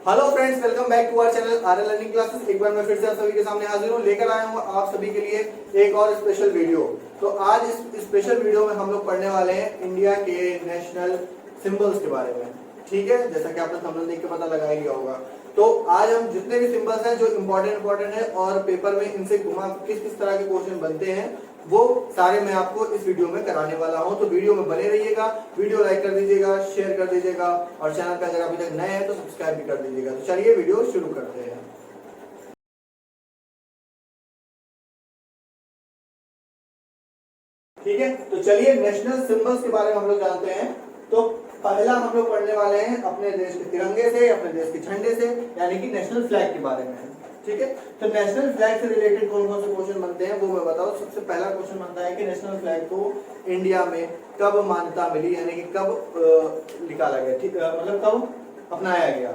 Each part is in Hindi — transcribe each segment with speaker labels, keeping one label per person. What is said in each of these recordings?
Speaker 1: Hello friends, welcome back to our channel RL learning classes. एक बार मैं फिर से आप सभी के सामने हाजिर हूँ, लेकर आया हूँ आप सभी के लिए एक और स्पेशल वीडियो। तो आज इस स्पेशल वीडियो में हम लोग पढ़ने वाले हैं इंडिया के नेशनल सिंबल्स के बारे में। ठीक है, जैसा कि आपने थंबनेल देख के पता लगा ही लिया होगा। तो आज हम जितने भी सिंबल्स हैं जो इंपॉर्टेंट है और पेपर में इनसे घुमा किस किस तरह के क्वेश्चन बनते हैं वो सारे मैं आपको इस वीडियो में कराने वाला हूं। तो वीडियो में बने रहिएगा, वीडियो लाइक कर दीजिएगा, शेयर कर दीजिएगा और चैनल पे अगर अभी तक नए हैं तो सब्सक्राइब भी कर दीजिएगा। तो चलिए वीडियो शुरू करते हैं। ठीक है, तो चलिए नेशनल सिंबल्स के बारे में हम लोग जानते हैं। तो पहला हम लोग पढ़ने वाले हैं अपने देश के तिरंगे से, अपने देश के झंडे से, यानी कि नेशनल फ्लैग के बारे में। ठीक है, तो नेशनल फ्लैग से रिलेटेड कौन कौन से क्वेश्चन बनते हैं वो मैं बताऊं। सबसे पहला क्वेश्चन बनता है कि नेशनल फ्लैग को इंडिया में कब मान्यता मिली, यानी कि कब निकाला गया, ठीक मतलब कब अपनाया गया।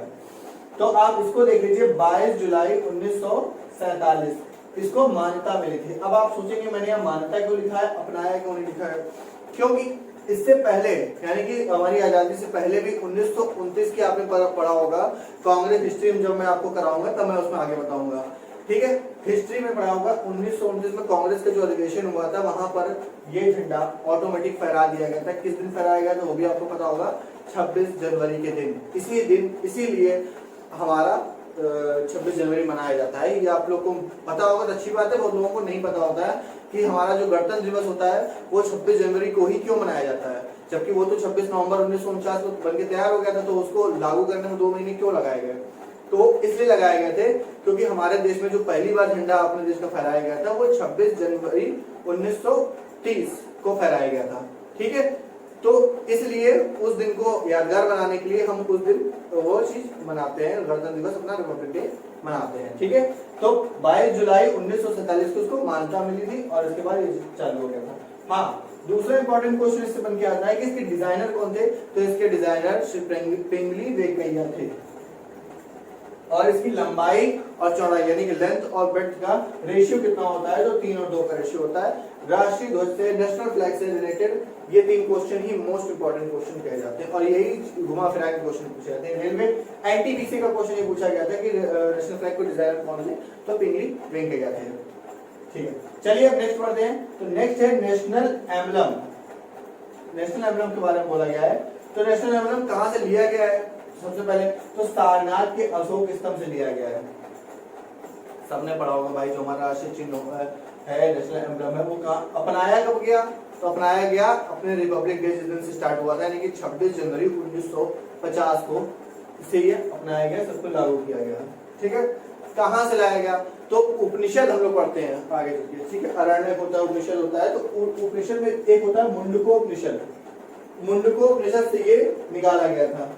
Speaker 1: तो आप इसको देख लीजिए, 22 जुलाई 1947 इसको मान्यता मिली थी। अब आप सोचेंगे मैंने यहाँ मान्यता क्यों लिखा है, अपनाया क्यों नहीं लिखा है। क्योंकि इससे पहले यानी कि हमारी आजादी से पहले भी 1929 की आपने पढ़ा होगा कांग्रेस हिस्ट्री में, जब मैं आपको कराऊंगा तब मैं उसमें आगे बताऊंगा। ठीक है, हिस्ट्री में पढ़ा होगा 1929 में कांग्रेस का जो अधिवेशन हुआ था वहां पर ये झंडा ऑटोमेटिक फहरा दिया गया था। किस दिन फहराया गया था वो भी आपको पता होगा, 26 जनवरी के दिन। इसीलिए हमारा 26 जनवरी मनाया जाता है। ये आप लोग को पता होगा तो अच्छी बात है, बहुत लोगों को नहीं पता होता है कि हमारा जो गणतंत्र दिवस होता है वो 26 जनवरी को ही क्यों मनाया जाता है, जबकि वो तो 26 नवंबर 1949 को बन के तैयार हो गया था। तो उसको लागू करने में 2 महीने क्यों लगाए गए, तो इसलिए लगाए गए थे क्योंकि हमारे देश में जो पहली बार झंडा अपने देश का फहराया गया था वो 26 जनवरी 1930 को फहराया गया था। ठीक है, तो इसलिए उस दिन को यादगार बनाने के लिए हम उस दिन वो चीज मनाते हैं, गणतंत्र दिवस अपना रिपब्लिक डे मनाते हैं। ठीक है, तो 22 जुलाई 1947 को उसको मान्यता मिली थी और इसके बाद ये चालू हो गया था। हाँ, दूसरा इंपॉर्टेंट क्वेश्चन इससे बन के आता है कि इसके डिजाइनर कौन थे। तो इसके डिजाइनर श्री पिंगली वेंकैया थे और इसकी लंबाई और चौड़ाई यानी कि लेंथ और ब्रेड्थ का रेशियो कितना होता है, तो 3 और 2 का रेशियो होता है। राष्ट्रीय ध्वज से, नेशनल फ्लैग से रिलेटेड ये 3 क्वेश्चन ही मोस्ट इंपोर्टेंट क्वेश्चन कहे जाते हैं और यही घुमा फिरा के क्वेश्चन पूछे जाते हैं। रेलवे एनटीपीसी का क्वेश्चन ये पूछा गया था कि नेशनल फ्लैग को डिजाइनर कौन थे, तो पिंगली वेंकैया थे। ठीक है, चलिए अब नेक्स्ट पढ़ते हैं। तो नेक्स्ट है नेशनल एम्बलम। नेशनल एम्बलम के बारे में बोला गया है। तो नेशनल एम्बलम कहां से लिया गया है, सबसे पहले तो सारनाथ के अशोक स्तंभ से लिया गया है। सबने पढ़ा होगा भाई, जो हमारा राष्ट्रीय चिन्ह है नेशनल एम्बलम है, वो कहाँ अपनाया कब गया, तो अपनाया गया अपने रिपब्लिक डे जिस दिन से स्टार्ट हुआ था, यानी कि 26 जनवरी 1950 को इसे ये अपनाया गया, सबको लागू किया गया। ठीक है, कहाँ से लाया गया, तो उपनिषद हम लोग पढ़ते हैं आगे चलिए। ठीक है, अरण्यक होता है, उपनिषद होता है। तो उपनिषद में एक होता है मुंडकोपनिषद। मुंडकोपनिषद से ये निकाला गया था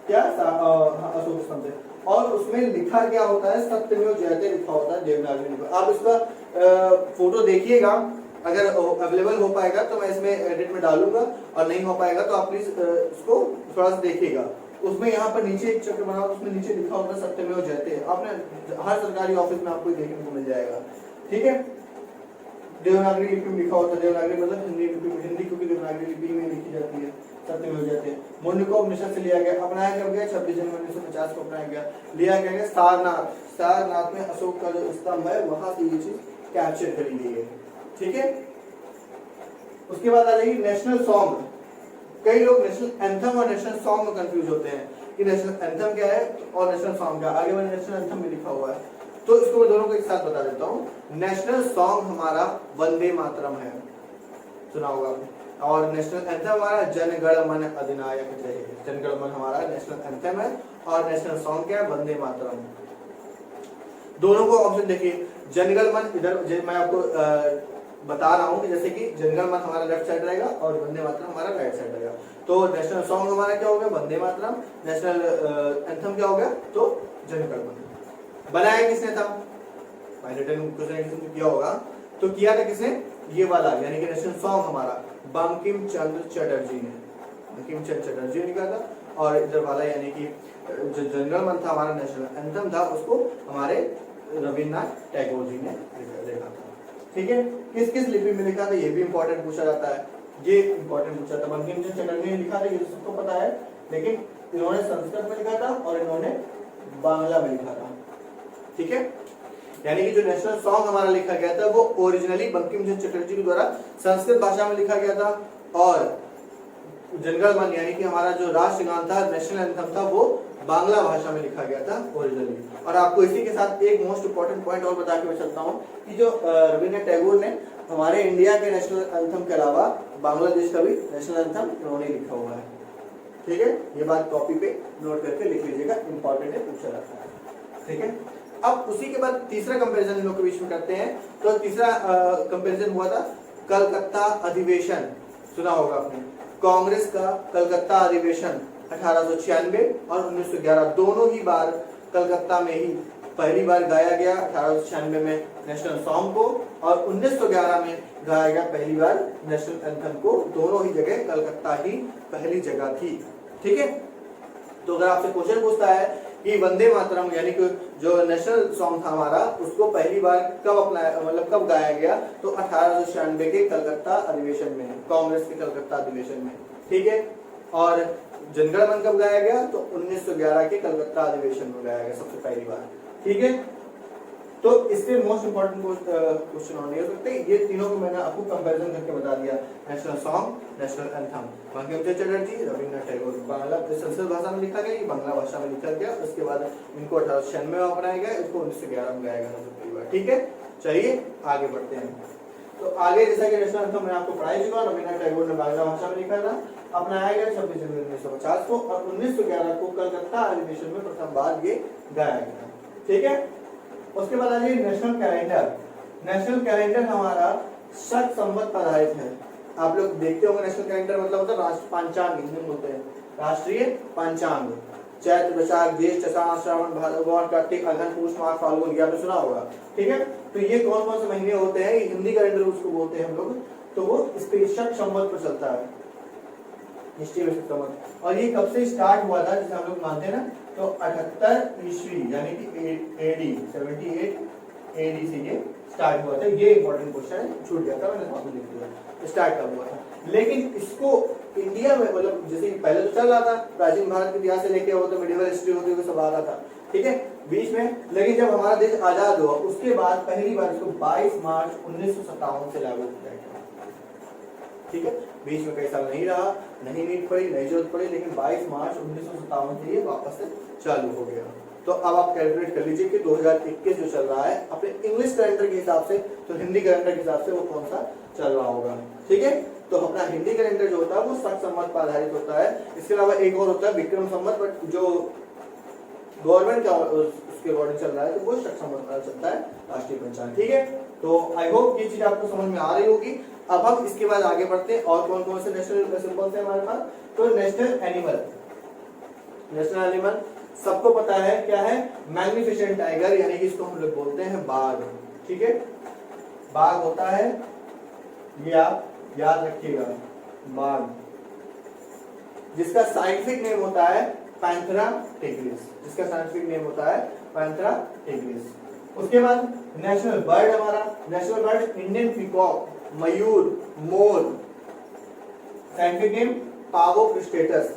Speaker 1: क्या, अशोक स्तंभ से। और उसमें लिखा क्या होता है, सत्यमेव जयते लिखा होता है देवनागरी में। आप इसका फोटो देखिएगा, अगर अवेलेबल हो पाएगा तो मैं इसमें एडिट में डालूंगा, और नहीं हो पाएगा तो आप प्लीज इसको थोड़ा सा देखिएगा। उसमें यहाँ पर नीचे एक चक्र बना, उसमें नीचे लिखा होता है सत्यमेव जयते। आपने हर सरकारी ऑफिस में आपको देखने को मिल जाएगा। ठीक है, देवनागरी लिपि में लिखा होता है, देवनागरी मतलब हिंदी क्योंकि देवनागरी लिपि में लिखी जाती है, सत्यमेव जयते। मुंडकोपनिषद से लिया गया, अपनाया कब गया, 26 जनवरी 1950 को अपनाया गया। लिया गया सारनाथ में अशोक का जो स्तंभ है वहां से ये चीज कैप्चर करी गई है। ठीक है, उसके बाद आ जाएगी नेशनल सॉन्ग। कई लोग नेशनल एंथम और नेशनल सॉन्ग में कंफ्यूज होते हैं कि नेशनल एंथम क्या है और नेशनल सॉन्ग क्या है। आगे मैंने नेशनल एंथम में लिखा हुआ है, तो इसको मैं दोनों को एक साथ बता देता हूँ। नेशनल सॉन्ग हमारा वंदे मातरम है, सुना होगा आपने, और नेशनल एंथम हमारा जन गण मन अधिनायक जय। जन गण मन हमारा नेशनल एंथम है और नेशनल सॉन्ग क्या है, वंदे मातरम। दोनों को ऑप्शन देखिए, जनगण मन इधर मैं आपको बता रहा हूँ कि जैसे कि जनगण मन हमारा लेफ्ट साइड रहेगा और वंदे मातरम हमारा राइट साइड रहेगा। तो नेशनल सॉन्ग हमारा क्या हो गया, वंदे मातरम। नेशनल एंथम क्या हो गया, तो जनगण मन। बनाया किसने था, भाई रिटर्न क्वेश्चन किया होगा, तो किया था किसने, ये वाला यानी कि नेशनल सॉन्ग हमारा बंकिम चंद्र चटर्जी ने, बंकिम चंद्र चटर्जी ने कहा था। और इधर वाला यानी कि जो जनगण मन था हमारा नेशनल एंथम था, उसको हमारे रविन्द्रनाथ टैगोर जी ने लिखा था। ठीक है, किस किस लिपि में लिखा था ये भी इंपॉर्टेंट पूछा जाता है। ये इंपॉर्टेंट पूछा था, बंकिम चंद्र चटर्जी ने लिखा था, ये तो सबको पता है, लेकिन इन्होंने संस्कृत में लिखा था और इन्होंने बांग्ला में लिखा था। ठीक है, यानी कि जो नेशनल सॉन्ग हमारा लिखा गया था वो ओरिजिनली बंकिम चंद्र चटर्जी के द्वारा संस्कृत भाषा में लिखा गया था, और जनगण मन यानी कि हमारा जो राष्ट्रगान था, नेशनल एंथम था, वो बांग्ला भाषा में लिखा गया था ओरिजिनली। और आपको इसी के साथ एक मोस्ट इंपॉर्टेंट पॉइंट और बता के मैं चलता हूँ कि जो रविंद्रनाथ टैगोर ने हमारे इंडिया के नेशनल एंथम के अलावा बांग्लादेश का भी नेशनल एंथम उन्होंने लिखा हुआ है। ठीक है, ये बात कॉपी पे नोट करके लिख लीजिएगा, इंपॉर्टेंट है, पूछा जाता है। ठीक है, अब उसी के बाद तीसरा कंपैरिजन इन लोग के बीच में करते हैं। तो तीसरा कंपैरिजन हुआ था कलकत्ता अधिवेशन, सुना होगा आपने, कांग्रेस का कलकत्ता अधिवेशन 1896 और 1911 दोनों ही बार कलकत्ता में ही पहली बार गाया गया। 1896 में नेशनल सॉन्ग को और 1911 में गाया गया पहली बार नेशनल एंथम को। दोनों ही जगह कलकत्ता ही पहली जगह थी। ठीक है, तो अगर आपसे क्वेश्चन पूछता है कि वंदे मातरम यानी कि जो नेशनल सॉन्ग था हमारा, उसको पहली बार कब अपनाया, मतलब कब गाया गया, तो 1896 के कलकत्ता अधिवेशन में, कांग्रेस के कलकत्ता अधिवेशन में। ठीक है, और जनगण मन कब गाया गया, तो 1911 के कलकत्ता अधिवेशन में गाया गया सबसे पहली बार। ठीक है, तो इससे मोस्ट इंपोर्टेंट क्वेश्चन और नहीं हो सकते। ये तीनों को मैंने आपको कंपैरिजन करके बता दिया, national song, national anthem. Bankim Chandra Chatterjee, Rabindranath Tagore, Bangla Sanskrit भाषा में लिखा गया, ये बांग्ला भाषा में लिखा गया। उसके बाद इनको 1896 में अपनाया गया, इसको 1911 में गाया गया सबसे पहली बार। ठीक है, चलिए आगे बढ़ते हैं। तो आगे जैसा कि नेशनल एंथम मैं आपको पढ़ाई चुका, रविंद्रनाथ टैगोर ने बांग्ला भाषा में लिखा था, अपनाया गया 26 जनवरी 1950 को, और 1911 को कलकत्ता अधिवेशन में प्रथम बार ये गाया गया। ठीक है, उसके बाद आ जाइए नेशनल कैलेंडर। नेशनल कैलेंडर हमारा शक संवत पर आधारित है। आप लोग देखते होंगे नेशनल कैलेंडर मतलब होता है राष्ट्र पंचांग, हिंदी में बोलते हैं राष्ट्रीय पंचांग। चैत्र, वैशाख, ज्येष्ठ, आषाढ़, श्रावण, भादरवा, कार्तिक, अगहन, पुष, माघ, फाल्गुन, ये आपने सुना होगा। ठीक है, तो ये कौन कौन से महीने होते हैं, हिंदी कैलेंडर उसको बोलते हैं हम लोग। तो वो शक संवत पर चलता है, हिस्ट्री में शक संवत। और ये कब से स्टार्ट हुआ था, जैसे हम लोग मानते हैं ना, तो 78 ईस्वी यानी कि एडी 78 एडी से ये स्टार्ट हुआ था। ये इंपॉर्टेंट क्वेश्चन है, छूट गया था, मैंने आपको लिख दिया स्टार्ट कब हुआ था। लेकिन इसको इंडिया में मतलब जैसे पहले तो चल रहा था, प्राचीन भारत के इतिहास से लेके वो तो मिडिवल हिस्ट्री होती हुई सब आ रहा था। ठीक है, बीच में, लेकिन जब हमारा देश आजाद हुआ उसके बाद पहली बार इसको 22 मार्च 1957 से लागू किया गया। ठीक है, बीच में कई साल नहीं रहा, नहीं नीड पड़ी, नहीं जरूरत पड़ी, लेकिन 22 मार्च 1957 से ये वापस से चालू हो गया। तो अब आप कैलकुलेट कर लीजिए कि 2021 जो चल रहा है अपने इंग्लिश कैलेंडर के हिसाब से, तो हिंदी कैलेंडर के हिसाब से वो कौन सा चल रहा होगा। ठीक है, तो अपना हिंदी कैलेंडर जो होता है वो शक संवत पर आधारित होता है। इसके अलावा एक और होता है विक्रम संवत, बट जो गवर्नमेंट का उसके अकॉर्डिंग चल रहा है तो वो शक संवत पर चलता है, राष्ट्रीय पंचांग। ठीक है, तो आई होप ये चीज आपको समझ में आ रही होगी। अब हम इसके बाद आगे बढ़ते हैं और कौन कौन से नेशनल सिंबल्स हैं हमारे पास। तो नेशनल एनिमल, नेशनल एनिमल सबको पता है क्या है, मैग्निफिसेंट टाइगर, यानी कि इसको हम लोग बोलते हैं बाघ। ठीक है, बाघ होता है, ये आप याद रखिएगा, बाघ, जिसका साइंटिफिक नेम होता है पैंथेरा टिग्रिस, जिसका साइंटिफिक नेम होता है पैंथेरा टिग्रिस। उसके बाद नेशनल बर्ड हमारा, नेशनल बर्ड इंडियन पीकॉक, मयूर, मोर, साइंटिफिक नेम पावोक्रिस्टेटस।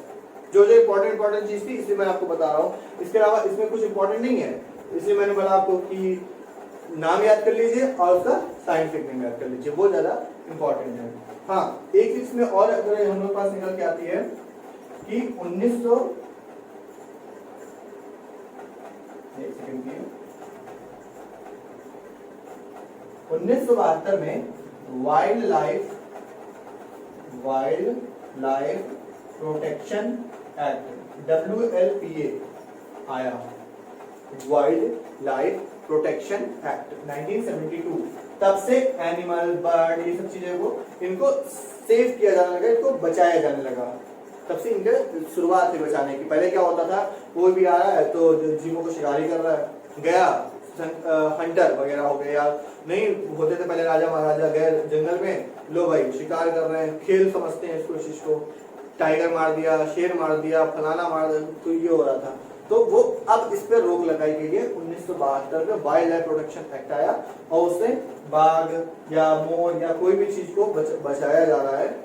Speaker 1: जो इंपॉर्टेंट चीज थी इसलिए मैं आपको बता रहा हूँ, इसके अलावा इसमें कुछ इंपॉर्टेंट नहीं है, इसलिए मैंने बोला आपको कि नाम याद कर लीजिए और उसका साइंटिफिक नेम याद कर लीजिए, वो ज्यादा इंपॉर्टेंट है। हाँ, एक चीज में और अगर हम लोग पास निकल के आती है कि 1972 में wild life protection act WLPA आया, वाइल्ड लाइफ प्रोटेक्शन एक्ट 1972। तब से एनिमल, बर्ड, ये सब चीजें को इनको सेव किया जाने लगा, इनको बचाया जाने लगा। तब से इनके शुरुआत थी बचाने की। पहले क्या होता था, कोई भी आ रहा है तो जीवों को शिकारी कर रहा है, गया हंटर वगैरह हो गए, या नहीं होते थे पहले राजा महाराजा गए जंगल में, लो भाई शिकार कर रहे हैं, खेल समझते हैं इसको, चीज को, टाइगर मार दिया, शेर मार दिया, फलाना मार दिया, तो ये हो रहा था। तो वो अब इस पर रोक लगाई गई है। 1972 में वाइल्ड लाइफ प्रोटेक्शन एक्ट आया और उससे बाघ या मोर या कोई भी चीज को बचाया जा रहा है,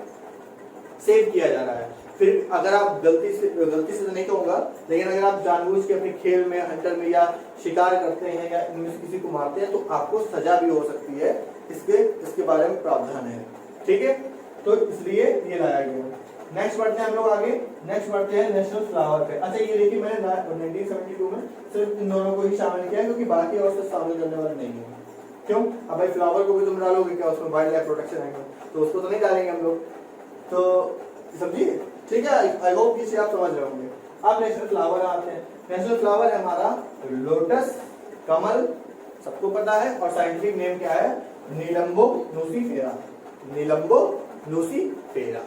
Speaker 1: सेव किया जा रहा है। फिर अगर आप गलती से तो नहीं कहूँगा, लेकिन अगर आप जानबूझ के अपने खेल में, हंटर में या शिकार करते हैं या इनमें से किसी को मारते हैं तो आपको सजा भी हो सकती है। इसके बारे में प्रावधान है, ठीक है। तो इसलिए ये लाया गया। नेक्स्ट बढ़ते हैं हम लोग आगे। नेक्स्ट बढ़ते हैं नेशनल फ्लावर पे। अच्छा ये देखिए मैंने 1972 में सिर्फ इन दोनों को ही शामिल किया है, क्योंकि बाकी और से शामिल करने वाले नहीं है। क्यों? अब भाई फ्लावर को भी तुम डालोगे क्या, उसमें वाइल्ड लाइफ प्रोटेक्शन आएगा, तो उसको तो नहीं डालेंगे हम लोग, तो समझिए, ठीक है। आई होप कि आप समझ रहे होंगे। अब नेशनल फ्लावर आते हैं। नेशनल फ्लावर है हमारा लोटस, कमल, सबको पता है, और साइंटिफिक नेम क्या है? नीलंबो नूसीफेरा। नीलंबो नूसीफेरा,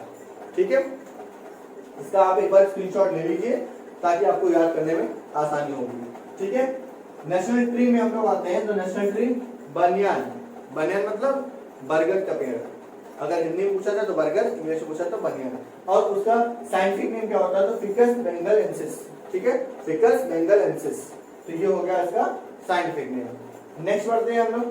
Speaker 1: ठीक है। इसका आप एक बार स्क्रीनशॉट ले लीजिए ताकि आपको याद करने में आसानी होगी, ठीक है। नेशनल ट्री में हम लोग आते हैं, तो नेशनल ट्री बनियान। बनियान मतलब बरगद का पेड़। अगर हिंदी में पूछा जाए तो बरगद, इंग्लिश में पूछा तो बनियान। और उसका साइंटिफिक नेम क्या होता है? तो फिकस बेंगलेंसिस, ठीक है, फिकस बेंगलेंसिस। तो ये हो गया इसका साइंटिफिक नेम। नेक्स्ट बढ़ते हैं हम लोग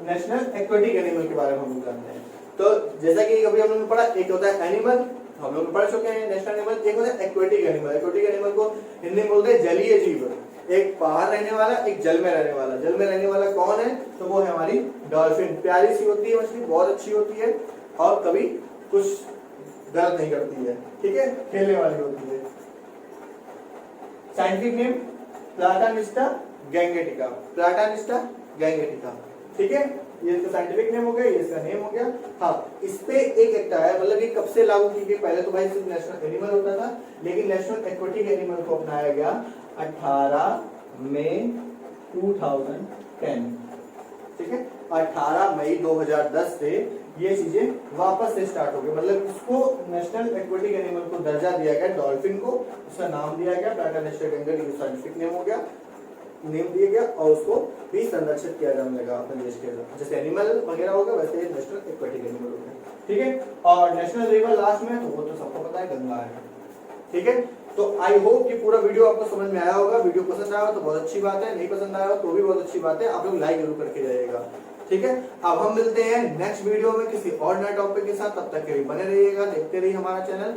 Speaker 1: नेशनल एक्वेटिक एनिमल के बारे में हम लोग जानते हैं। तो जैसा कि अभी हम लोगों ने पढ़ा, एक होता है एनिमल, हम लोग पढ़ चुके हैं नेशनल एनिमल। एक होता है एक्वेटिक एनिमल। एक्वेटिक एनिमल को हिंदी में बोलते हैं जलीय जीव। एक बाहर रहने वाला, एक जल में रहने वाला। जल में रहने वाला कौन है? तो वो है हमारी डॉल्फिन। प्यारी सी होती है मछली, बहुत अच्छी होती है और कभी कुछ गलत नहीं करती है, ठीक है, खेलने वाली होती है। Scientific name प्लाटानिस्टा गैंगेटिका। प्लाटानिस्टा गैंगेटिका, ठीक है। ये इसका साइंटिफिक नेम हो गया, ये इसका नेम हो गया। हाँ, इस पे एक एक्ट आया, मतलब ये कब से लागू की गई? पहले तो भाई सिर्फ नेशनल एनिमल होता था, लेकिन नेशनल एक्वेटिक एनिमल को अपनाया गया 18 मई 2010, ठीक है। 18 मई 2010 से ये चीजें वापस से स्टार्ट हो गई। मतलब इसको नेशनल एक्वेटिक एनिमल को दर्जा दिया गया, डॉल्फिन को उसका नाम दिया गया प्लाटानिस्टा गैंगेटिका, साइंटिफिक नेम हो गया, नेम दिया गया, और उसको भी संरक्षित किया जाने लगा अपने देश के अंदर। जैसे एनिमल वगैरह होगा वैसे नेशनल एक्वेटिक एनिमल हो गया, ठीक है। और नेशनल रिवर लास्ट में, तो वो तो सबको पता है, गंगा है, ठीक है। तो आई होप कि पूरा वीडियो आपको समझ में आया होगा। वीडियो पसंद आया तो बहुत अच्छी बात है, नहीं पसंद आया तो भी बहुत अच्छी बात है। आप लोग लाइक जरूर करके जाइएगा, ठीक है। अब हम मिलते हैं नेक्स्ट वीडियो में किसी और नए टॉपिक के साथ। तब तक के लिए बने रहिएगा, देखते रहिए हमारा चैनल।